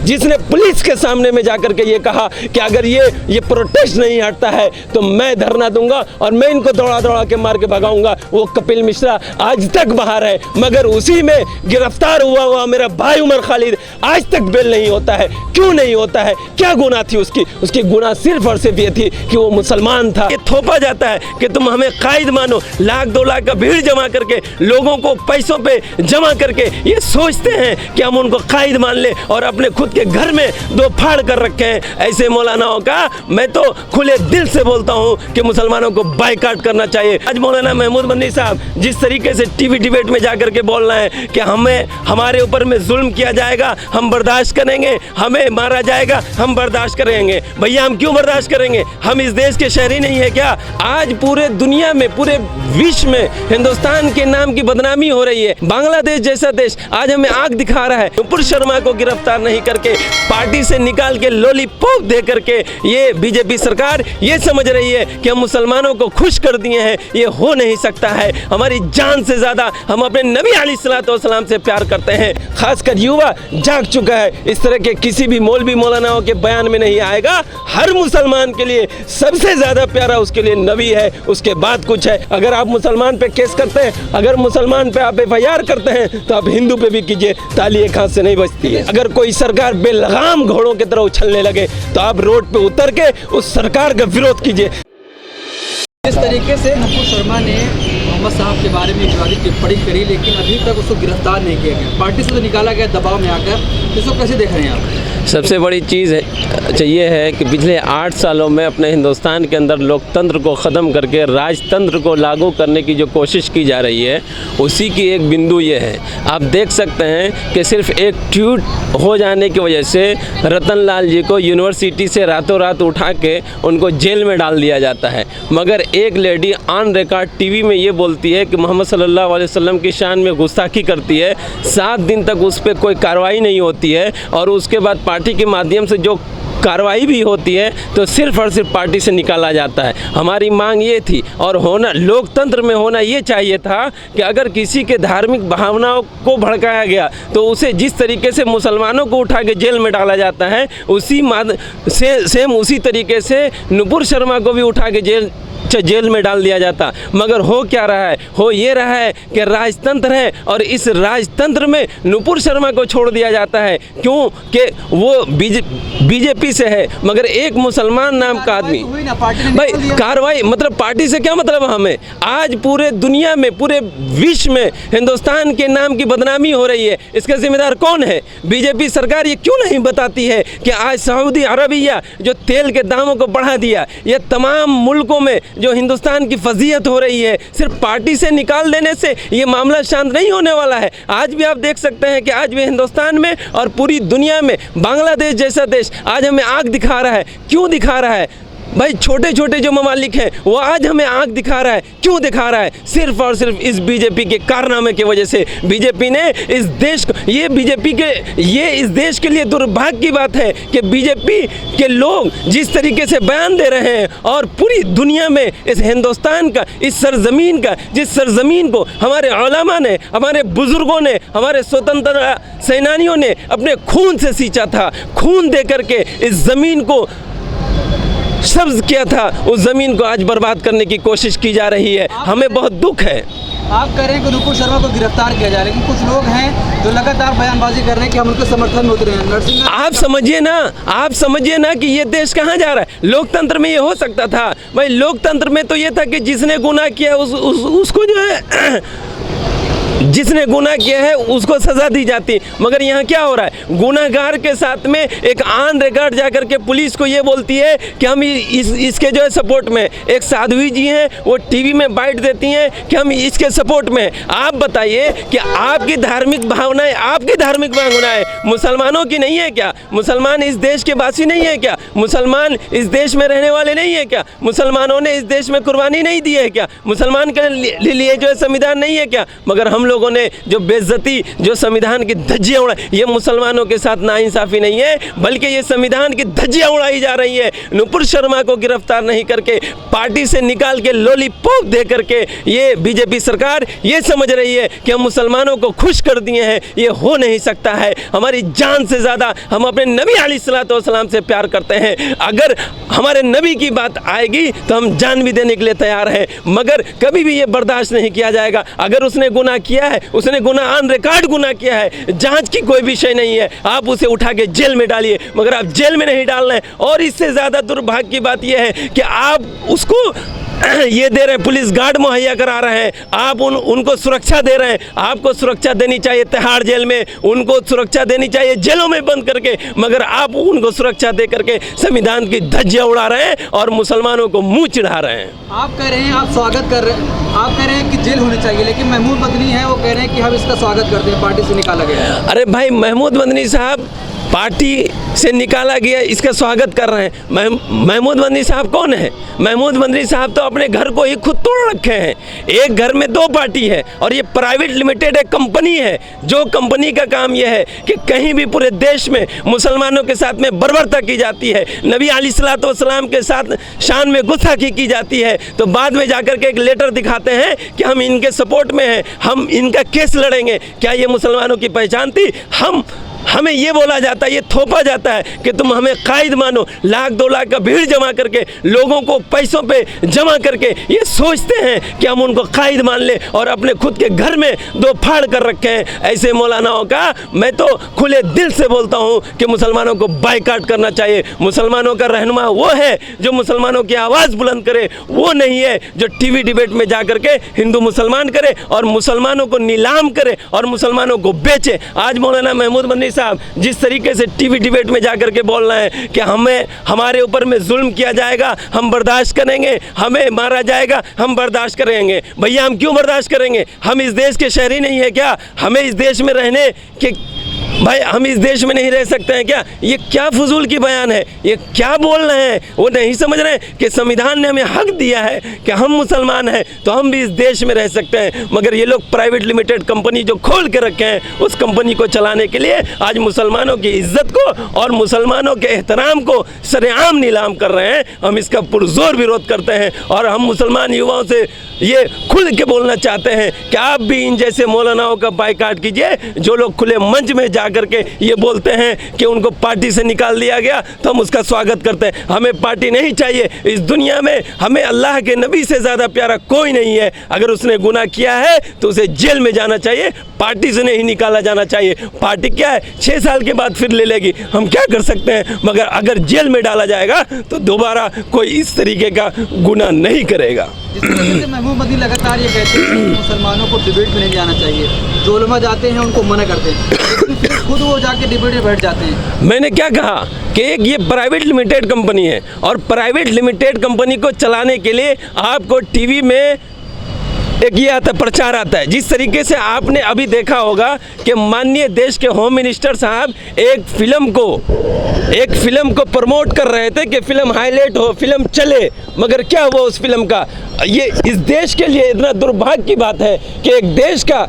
जिसने पुलिस के सामने में जाकर के ये कहा कि अगर ये प्रोटेस्ट नहीं हटता है तो मैं धरना दूंगा और मैं इनको दौड़ा दौड़ा के मार के भगाऊंगा, वो कपिल मिश्रा आज तक बाहर है। मगर उसी में गिरफ्तार हुआ मेरा भाई उमर खालिद आज तक बेल नहीं होता है। क्यों नहीं होता है? क्या गुनाह थी उसकी गुनाह सिर्फ और सिर्फ ये थी कि वो मुसलमान था। ये थोपा जाता है कि तुम हमें कायद मानो, लाख 2 लाख का भीड़ जमा करके लोगों को पैसों पे जमा करके ये सोचते हैं कि हम उनको कायद मान ले और अपने खुद के घर में 2 फाड़ कर रखे हैं। ऐसे मौलानाओं का मैं तो खुले दिल से बोलता हूँ कि मुसलमानों को बाइकाट करना चाहिए। आज मौलाना महमूद मदनी साहब जिस तरीके से टीवी डिबेट में जाकर के बोल रहे हैं कि हमारे ऊपर में जुल्म किया जाएगा, हम बर्दाश्त करेंगे, हमें मारा जाएगा, हम बर्दाश्त करेंगे। भैया हम क्यों बर्दाश्त करेंगे? हम इस देश के शहरी नहीं है क्या? आज पूरे दुनिया में, पूरे विश्व में हिंदुस्तान के नाम की बदनामी हो रही है। बांग्लादेश जैसा देश आज हमें आग दिखा रहा है। नुपुर शर्मा को गिरफ्तार नहीं करके पार्टी से निकाल के लॉलीपॉप दे करके ये बीजेपी सरकार ये समझ रही है कि हम मुसलमानों को खुश कर दिए हैं। ये हो नहीं सकता है। हमारी जान से ज्यादा हम अपने नबी अलैहिस्सलाम से प्यार करते हैं। खासकर युवा जाग चुका है। इस तरह के किसी भी मौलवी मौलानाओं के बयान में नहीं आएगा। हर मुसलमान के लिए सबसे ज्यादा प्यारा उसके लिए नबी है, उसके बाद कुछ है। अगर आप मुसलमान पे केस करते हैं, अगर मुसलमान पे आप FIR करते हैं तो आप हिंदू पे भी कीजिए, ताली एक हाथ से नहीं बजती है। अगर कोई सरकार बेलगाम घोड़ों की तरह उछलने लगे तो आप रोड पे उतर के उस सरकार का विरोध कीजिए। जिस तरीके से नुपुर शर्मा ने मोहम्मद साहब के बारे में विवादित टिप्पणी करी, लेकिन अभी तक उसको गिरफ्तार नहीं किया गया, पार्टी से तो निकाला गया दबाव में आकर, इसको कैसे देख रहे हैं आप? सबसे बड़ी चीज़ चाहिए है कि पिछले 8 सालों में अपने हिंदुस्तान के अंदर लोकतंत्र को ख़त्म करके राजतंत्र को लागू करने की जो कोशिश की जा रही है, उसी की एक बिंदु ये है। आप देख सकते हैं कि सिर्फ एक ट्वीट हो जाने की वजह से रतन लाल जी को यूनिवर्सिटी से रातों रात उठा के उनको जेल में डाल दिया जाता है। मगर एक लेडी ऑन रिकॉर्ड टीवी में ये बोलती है कि मोहम्मद सल्लल्लाहु अलैहि वसल्लम की शान में गुस्ताखी करती है। 7 दिन तक उस पर कोई कार्रवाई नहीं होती है और उसके बाद पार्टी के माध्यम से जो कार्रवाई भी होती है तो सिर्फ और सिर्फ पार्टी से निकाला जाता है। हमारी मांग ये थी और होना लोकतंत्र में होना ये चाहिए था कि अगर किसी के धार्मिक भावनाओं को भड़काया गया तो उसे जिस तरीके से मुसलमानों को उठा के जेल में डाला जाता है, सेम उसी तरीके से नुपुर शर्मा को भी उठा के जेल में डाल दिया जाता। मगर हो क्या रहा है? हो ये रहा है कि राजतंत्र है और इस राजतंत्र में नुपुर शर्मा को छोड़ दिया जाता है। क्यों? कि वो बीजेपी से है, मगर एक मुसलमान नाम का आदमी। भाई कार्रवाई मतलब पार्टी से क्या मतलब? हमें आज पूरे दुनिया में, पूरे विश्व में हिंदुस्तान के नाम की बदनामी हो रही है। इसका जिम्मेदार कौन है? बीजेपी सरकार ये क्यों नहीं बताती है कि आज सऊदी अरबिया जो तेल के दामों को बढ़ा दिया, ये तमाम मुल्कों में जो हिंदुस्तान की फजीहत हो रही है, सिर्फ पार्टी से निकाल देने से ये मामला शांत नहीं होने वाला है। आज भी आप देख सकते हैं कि आज भी हिंदुस्तान में और पूरी दुनिया में बांग्लादेश जैसा देश आज हमें आग दिखा रहा है। क्यों दिखा रहा है? भाई छोटे छोटे जो ममालिक हैं वो आज हमें आग दिखा रहा है। क्यों दिखा रहा है? सिर्फ और सिर्फ इस बीजेपी के कारनामे की वजह से। बीजेपी ने इस देश को, ये इस देश के लिए दुर्भाग्य की बात है कि बीजेपी के लोग जिस तरीके से बयान दे रहे हैं और पूरी दुनिया में इस हिंदुस्तान का, इस सरजमीन का, जिस सरजमीन को हमारे उलमा ने, हमारे बुजुर्गों ने, हमारे स्वतंत्रता सेनानियों ने अपने खून से सींचा था, खून दे करके इस ज़मीन को सब्ज किया था, उस ज़मीन को आज बर्बाद करने की कोशिश की जा रही है। हमें बहुत दुख है। आप कह रहे हैं कि नुपुर शर्मा को गिरफ्तार किया जाए, लेकिन कुछ लोग हैं जो लगातार बयानबाजी कर रहे हैं कि हम उनके समर्थन में उतरे हैं। आप समझिए ना कि ये देश कहाँ जा रहा है। लोकतंत्र में ये हो सकता था। भाई लोकतंत्र में तो ये था कि जिसने गुनाह किया उसको जो है जिसने गुनाह किया है उसको सज़ा दी जाती। मगर यहाँ क्या हो रहा है? गुनाहगार के साथ में एक ऑन रिकॉर्ड जाकर के पुलिस को ये बोलती है कि हम इसके जो है सपोर्ट में। एक साध्वी जी हैं, वो टीवी में बाइट देती हैं कि हम इसके सपोर्ट में। आप बताइए कि आपकी धार्मिक भावनाएं मुसलमानों की नहीं है क्या? मुसलमान इस देश के वासी नहीं है क्या? मुसलमान इस देश में रहने वाले नहीं है क्या? मुसलमानों ने इस देश में कुर्बानी नहीं दी है क्या? मुसलमान के लिए जो है संविधान नहीं है क्या? मगर हम लोगों ने जो बेइज्जती, जो संविधान की धज्जियाँ उड़ाई, ये मुसलमानों के साथ नाइंसाफ़ी नहीं है, बल्कि ये संविधान की धज्जियाँ उड़ाई जा रही है। नुपुर शर्मा को गिरफ्तार नहीं करके, पार्टी से निकाल के लॉलीपॉप दे करके ये बीजेपी सरकार ये समझ रही है कि हम मुसलमानों को खुश कर दिए हैं। ये हो नहीं सकता है। हमारी जान से ज़्यादा हम अपने नबी अलैहिस्सलाम से प्यार करते हैं। अगर हमारे नबी की बात आएगी तो हम जान भी देने के लिए तैयार हैं, मगर कभी भी ये बर्दाश्त नहीं किया जाएगा। अगर उसने गुनाह किया है, उसने गुनाह ऑन रिकॉर्ड गुनाह किया है, जांच की कोई विषय नहीं है, आप उसे उठा के जेल में डालिए, मगर आप जेल में नहीं डाल रहे हैं। और इससे ज़्यादा दुर्भाग्य की बात यह है कि आप उसको ये दे रहे हैं, पुलिस गार्ड मुहैया करा रहे हैं, आप उनको सुरक्षा दे रहे हैं। आपको सुरक्षा देनी चाहिए तिहाड़ जेल में, उनको सुरक्षा देनी चाहिए जेलों में बंद करके, मगर आप उनको सुरक्षा दे करके संविधान की धज्जियाँ उड़ा रहे हैं और मुसलमानों को मुंह चिढ़ा रहे हैं। आप कह रहे हैं, आप स्वागत कर रहे हैं, आप कह रहे हैं कि जेल होनी चाहिए, लेकिन महमूद मदनी है वो कह रहे हैं कि हम इसका स्वागत करते हैं, पार्टी से निकाला गया है। अरे भाई, महमूद मदनी साहब पार्टी से निकाला गया, इसका स्वागत कर रहे हैं। महमूद मदनी साहब कौन है? महमूद मदनी साहब तो अपने घर को ही खुद तोड़ रखे हैं। एक घर में दो पार्टी है और ये प्राइवेट लिमिटेड एक कंपनी है, जो कंपनी का काम यह है कि कहीं भी पूरे देश में मुसलमानों के साथ में बर्बरता की जाती है, नबी अलैहिस्सलाम के साथ शान में गुस्ताखी की जाती है, तो बाद में जाकर के एक लेटर दिखाते हैं कि हम इनके सपोर्ट में हैं, हम इनका केस लड़ेंगे। क्या ये मुसलमानों की पहचान थी? हमें ये बोला जाता है, ये थोपा जाता है कि तुम हमें कायद मानो। लाख 2 लाख का भीड़ जमा करके, लोगों को पैसों पे जमा करके ये सोचते हैं कि हम उनको कायद मान ले, और अपने खुद के घर में दो फाड़ कर रखे हैं। ऐसे मौलानाओं का मैं तो खुले दिल से बोलता हूँ कि मुसलमानों को बाइकाट करना चाहिए। मुसलमानों का रहनुमा वो है जो मुसलमानों की आवाज़ बुलंद करे, वो नहीं है जो टीवी डिबेट में जा कर के हिंदू मुसलमान करे और मुसलमानों को नीलाम करे और मुसलमानों को बेचे। आज मौलाना महमूद मदनी साहब जिस तरीके से टीवी डिबेट में जाकर के बोल रहे हैं कि हमारे ऊपर में जुल्म किया जाएगा, हम बर्दाश्त करेंगे, हमें मारा जाएगा, हम बर्दाश्त करेंगे। भैया, हम क्यों बर्दाश्त करेंगे? हम इस देश के शहरी नहीं है क्या? हमें इस देश में रहने के भाई, हम इस देश में नहीं रह सकते हैं क्या? ये क्या फजूल की बयान है? ये क्या बोल रहे हैं? वो नहीं समझ रहे हैं कि संविधान ने हमें हक दिया है कि हम मुसलमान हैं तो हम भी इस देश में रह सकते हैं, मगर ये लोग प्राइवेट लिमिटेड कंपनी जो खोल के रखे हैं, उस कंपनी को चलाने के लिए आज मुसलमानों की इज्जत को और मुसलमानों के एहतराम को सरेआम नीलाम कर रहे हैं। हम इसका पुरजोर विरोध करते हैं और हम मुसलमान युवाओं से ये खुल के बोलना चाहते हैं कि आप भी इन जैसे मौलानाओं का बाइकाट कीजिए, जो लोग खुले मंच में जा करके ये बोलते हैं कि उनको पार्टी से निकाल दिया गया, तो हम उसका स्वागत करते हैं। हमें पार्टी नहीं चाहिए इस दुनिया में, हमें अल्लाह के नबी से ज़्यादा प्यारा कोई नहीं है। अगर उसने गुनाह किया है तो उसे जेल में जाना चाहिए, पार्टी से नहीं निकाला जाना चाहिए। पार्टी क्या है, 6 साल के बाद फिर ले लेगी, हम क्या कर सकते हैं, मगर अगर जेल में डाला जाएगा तो दोबारा कोई इस तरीके का गुनाह नहीं करेगा। जिस वजह से महमूद मदनी लगातार ये कहते हैं कि मुसलमानों को डिबेट में नहीं जाना चाहिए, जो उलमा जाते हैं उनको मना करते हैं, लेकिन फिर खुद वो जाके डिबेट में बैठ जाते हैं। मैंने क्या कहा कि एक ये प्राइवेट लिमिटेड कंपनी है और प्राइवेट लिमिटेड कंपनी को चलाने के लिए आपको टीवी में एक ये आता प्रचार आता है। जिस तरीके से आपने अभी देखा होगा कि माननीय देश के होम मिनिस्टर साहब एक फिल्म को प्रमोट कर रहे थे कि फिल्म हाईलाइट हो, फिल्म चले, मगर क्या हुआ उस फिल्म का? ये इस देश के लिए इतना दुर्भाग्य की बात है कि एक देश का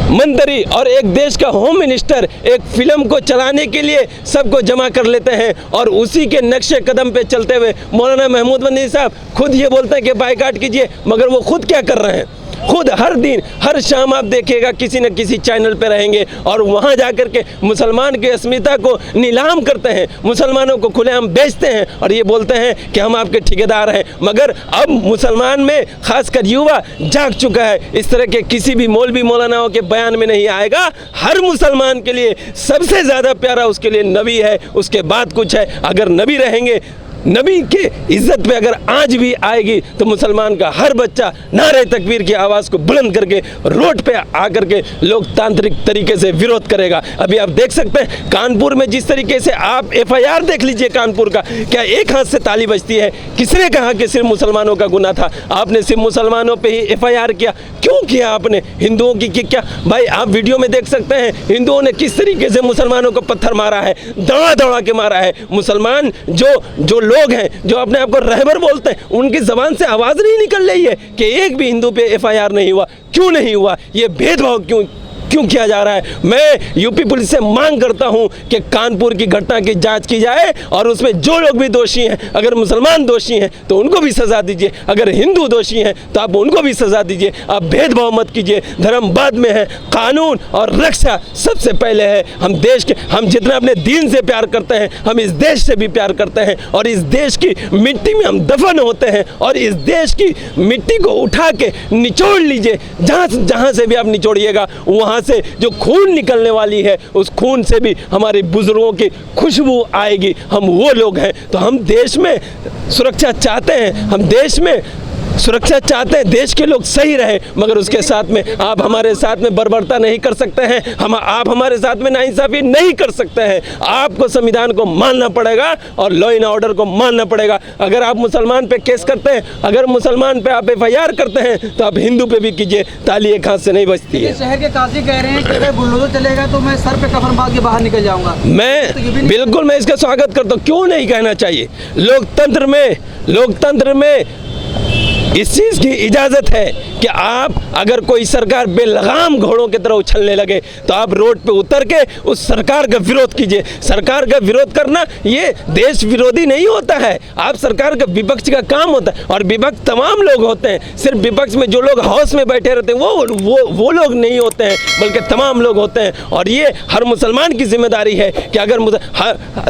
मंत्री और एक देश का होम मिनिस्टर एक फिल्म को चलाने के लिए सबको जमा कर लेते हैं और उसी के नक्शे कदम पे चलते हुए मौलाना महमूद मदनी साहब खुद ये बोलते हैं कि बाइकाट कीजिए, मगर वो खुद क्या कर रहे हैं? खुद हर दिन हर शाम आप देखिएगा किसी न किसी चैनल पे रहेंगे और वहाँ जाकर के मुसलमान की अस्मिता को नीलाम करते हैं, मुसलमानों को खुलेआम बेचते हैं और ये बोलते हैं कि हम आपके ठेकेदार हैं। मगर अब मुसलमान में खासकर युवा जाग चुका है, इस तरह के किसी भी मौलवी मौलानाओं के बयान में नहीं आएगा। हर मुसलमान के लिए सबसे ज़्यादा प्यारा उसके लिए नबी है, उसके बाद कुछ है। अगर नबी रहेंगे, नबी के इज्जत पे अगर आज भी आएगी तो मुसलमान का हर बच्चा नारे तकबीर की आवाज़ को बुलंद करके रोड पे आकर के लोकतांत्रिक तरीके से विरोध करेगा। अभी आप देख सकते हैं कानपुर में जिस तरीके से आप FIR देख लीजिए कानपुर का, क्या एक हाथ से ताली बजती है? किसने कहा कि सिर्फ मुसलमानों का गुनाह था? आपने सिर्फ मुसलमानों पर ही FIR किया, क्यों किया आपने? हिंदुओं की क्या? भाई आप वीडियो में देख सकते हैं हिंदुओं ने किस तरीके से मुसलमानों को पत्थर मारा है, दौड़ा दौड़ा के मारा है। मुसलमान जो लोग हैं जो अपने आप को रहबर बोलते हैं, उनकी ज़बान से आवाज़ नहीं निकल रही है कि एक भी हिंदू पे FIR नहीं हुआ। क्यों नहीं हुआ? ये भेदभाव क्यों किया जा रहा है? मैं यूपी पुलिस से मांग करता हूं कि कानपुर की घटना की जांच की जाए और उसमें जो लोग भी दोषी हैं, अगर मुसलमान दोषी हैं तो उनको भी सज़ा दीजिए, अगर हिंदू दोषी हैं तो आप उनको भी सज़ा दीजिए। आप भेदभाव मत कीजिए। धर्म बाद में है, कानून और रक्षा सबसे पहले है। हम जितना अपने दीन से प्यार करते हैं, हम इस देश से भी प्यार करते हैं और इस देश की मिट्टी में हम दफन होते हैं। और इस देश की मिट्टी को उठा के निचोड़ लीजिए, जहाँ से भी आप निचोड़िएगा वहाँ से जो खून निकलने वाली है, उस खून से भी हमारे बुजुर्गों की खुशबू आएगी। हम वो लोग हैं। तो हम देश में सुरक्षा चाहते हैं, हम देश में सुरक्षा चाहते हैं, देश के लोग सही रहे, मगर उसके साथ में आप हमारे साथ में बर्बरता नहीं कर सकते हैं। आप हमारे साथ में नाइंसाफ़ी नहीं कर सकते हैं। आपको संविधान को मानना पड़ेगा और लॉ एंड ऑर्डर को मानना पड़ेगा। अगर आप मुसलमान पे केस करते हैं, अगर मुसलमान पे आप FIR करते हैं तो आप हिंदू पे भी कीजिए, ताली एक हाथ से नहीं बजती है। शहर के काजी कह रहे हैं कि अगर बुलडोजर चलेगा तो मैं सर पे कफन बांध के बाहर निकल जाऊंगा। बिल्कुल मैं इसका स्वागत करता हूँ। क्यों नहीं कहना चाहिए? लोकतंत्र में इस चीज़ की इजाज़त है कि आप अगर कोई सरकार बेलगाम घोड़ों की तरह उछलने लगे तो आप रोड पे उतर के उस सरकार का विरोध कीजिए। सरकार का विरोध करना ये देश विरोधी नहीं होता है। आप सरकार का विपक्ष का काम होता है और विपक्ष तमाम लोग होते हैं। सिर्फ विपक्ष में जो लोग हाउस में बैठे रहते हैं वो लोग नहीं होते हैं, बल्कि तमाम लोग होते हैं। और ये हर मुसलमान की जिम्मेदारी है कि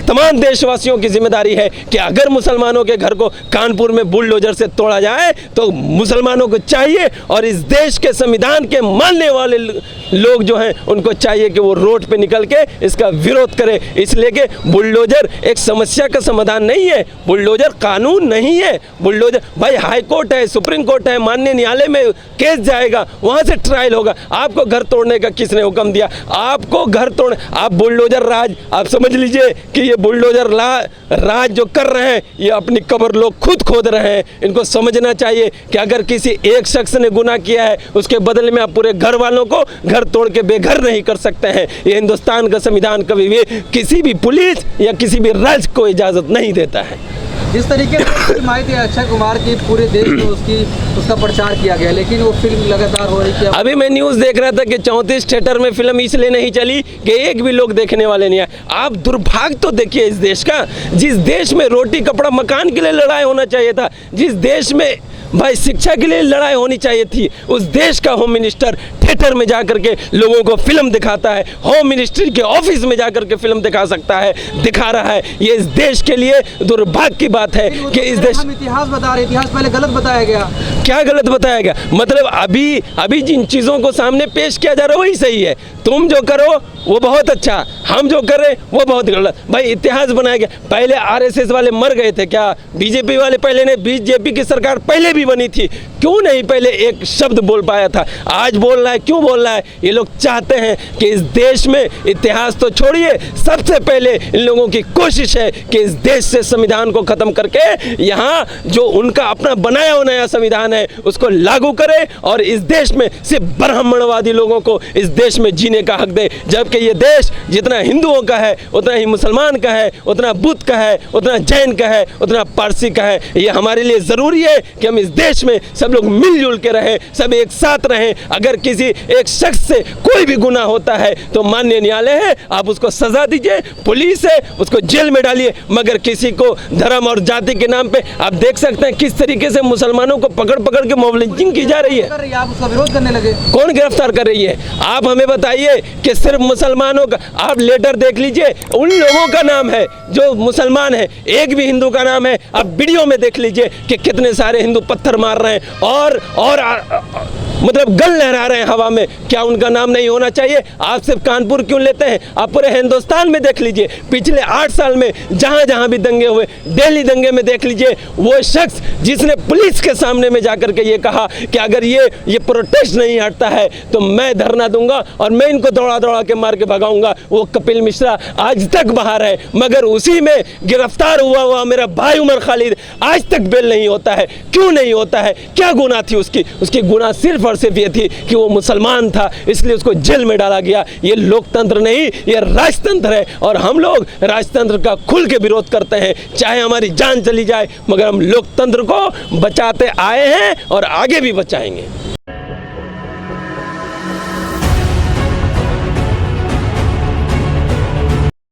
तमाम देशवासियों की जिम्मेदारी है कि अगर मुसलमानों के घर को कानपुर में बुलडोजर से तोड़ा जाए तो मुसलमानों को चाहिए और इस देश के संविधान के मानने वाले लोग जो हैं उनको चाहिए कि वो रोड पे निकल के इसका विरोध करें। इसलिए कि बुलडोजर एक समस्या का समाधान नहीं है, बुलडोजर कानून नहीं है। बुलडोजर भाई हाई कोर्ट है, सुप्रीम कोर्ट है, माननीय न्यायालय में केस जाएगा, वहाँ से ट्रायल होगा। आपको घर तोड़ने का किसने हुक्म दिया? आपको घर तोड़, आप बुलडोजर राज, आप समझ लीजिए कि ये बुलडोजर राज जो कर रहे हैं ये अपनी कब्र लोग खुद खोद रहे हैं। इनको समझना चाहिए कि अगर किसी एक शख्स ने गुनाह किया है उसके बदले में आप पूरे घर वालों को घर तोड़ के बेघर नहीं कर सकते हैं। ये हिंदुस्तान का संविधान कभी भी किसी भी पुलिस या किसी भी राज्य को इजाज़त नहीं देता है। जिस तरीके से हिमायत अक्षय कुमार की पूरे देश में उसका प्रचार किया गया, लेकिन वो फिल्म लगातार हो रही थी। अभी मैं न्यूज़ देख रहा था कि 34 थिएटर में फिल्म इसलिए नहीं चली कि एक भी लोग देखने वाले नहीं आए। आप दुर्भाग्य तो देखिए इस देश का, जिस देश में रोटी कपड़ा मकान के लिए लड़ाई होना चाहिए था, जिस देश में भाई शिक्षा के लिए लड़ाई होनी चाहिए थी, उस देश का होम मिनिस्टर थिएटर में जाकर के लोगों को फिल्म दिखाता है, होम मिनिस्ट्री के ऑफिस में जाकर के फिल्म दिखा रहा है। ये इस देश के लिए दुर्भाग्य की बात है कि इस देश हम इतिहास बता रहे, इतिहास पहले गलत बताया गया। क्या गलत बताया गया? मतलब अभी जिन चीज़ों को सामने पेश किया जा रहा है वही सही है। तुम जो करो वो बहुत अच्छा, हम जो कर रहे वो बहुत गलत। भाई इतिहास बनाया गया। पहले RSS वाले मर गए थे क्या? बीजेपी वाले पहले नहीं, बीजेपी की सरकार पहले भी बनी थी, क्यों नहीं पहले एक शब्द बोल पाया था? आज बोल रहा है, क्यों बोल रहा है? ये लोग चाहते हैं कि इस देश में इतिहास तो छोड़िए, सबसे पहले इन लोगों की कोशिश है कि इस देश से संविधान को ख़त्म करके यहाँ जो उनका अपना बनाया हुआ नया संविधान है उसको लागू करे और इस देश में सिर्फ ब्राह्मणवादी लोगों को इस देश में जीने का हक दे। जबकि ये देश जितना हिंदुओं का है उतना ही मुसलमान का है, उतना बुद्ध का है, उतना जैन का है, उतना पारसी का है। ये हमारे लिए ज़रूरी है कि हम इस देश में सब लोग मिलजुल के रहें, सब एक साथ रहें। अगर किसी एक शख्स से कोई भी गुनाह होता है तो माननीय न्यायालय है, आप उसको सज़ा दीजिए, पुलिस है उसको जेल में डालिए, मगर किसी को धर्म और जाति के नाम पे आप देख सकते हैं किस तरीके से मुसलमानों को पकड़ पकड़ के मॉब लिंचिंग की जा रही है। आप उसका विरोध करने लगे, कौन गिरफ्तार कर रही है? आप हमें बताइए कि सिर्फ मुसलमानों का आप लेटर देख लीजिए, उन लोगों का नाम है जो मुसलमान है, एक भी हिंदू का नाम है। आप वीडियो में देख लीजिए कि कितने सारे हिंदू पत्थर मार रहे हैं और मतलब गन लहरा रहे हैं हवा में। क्या उनका नाम नहीं होना चाहिए? आप सिर्फ कानपुर क्यों लेते हैं? आप पूरे हिंदुस्तान में देख लीजिए, पिछले 8 साल में जहाँ जहाँ भी दंगे हुए, दिल्ली दंगे में देख लीजिए, वो शख्स जिसने पुलिस के सामने में जाकर के ये कहा कि अगर ये प्रोटेस्ट नहीं हटता है तो मैं धरना दूंगा और मैं इनको दौड़ा दौड़ा के मार के भगाऊंगा, वो कपिल मिश्रा आज तक बाहर है। मगर उसी में गिरफ्तार हुआ मेरा भाई उमर खालिद आज तक बेल नहीं होता है। क्यों नहीं होता है? क्या गुनाह थी उसकी गुनाह सिर्फ और और सिर्फ ये थी कि वो मुसलमान था इसलिए उसको जेल में डाला गया। ये लोकतंत्र नहीं, ये राजतंत्र है और हम लोग राजतंत्र का खुल के विरोध करते हैं, चाहे हमारी जान चली जाए, मगर हम लोकतंत्र को बचाते आए हैं और आगे भी बचाएंगे।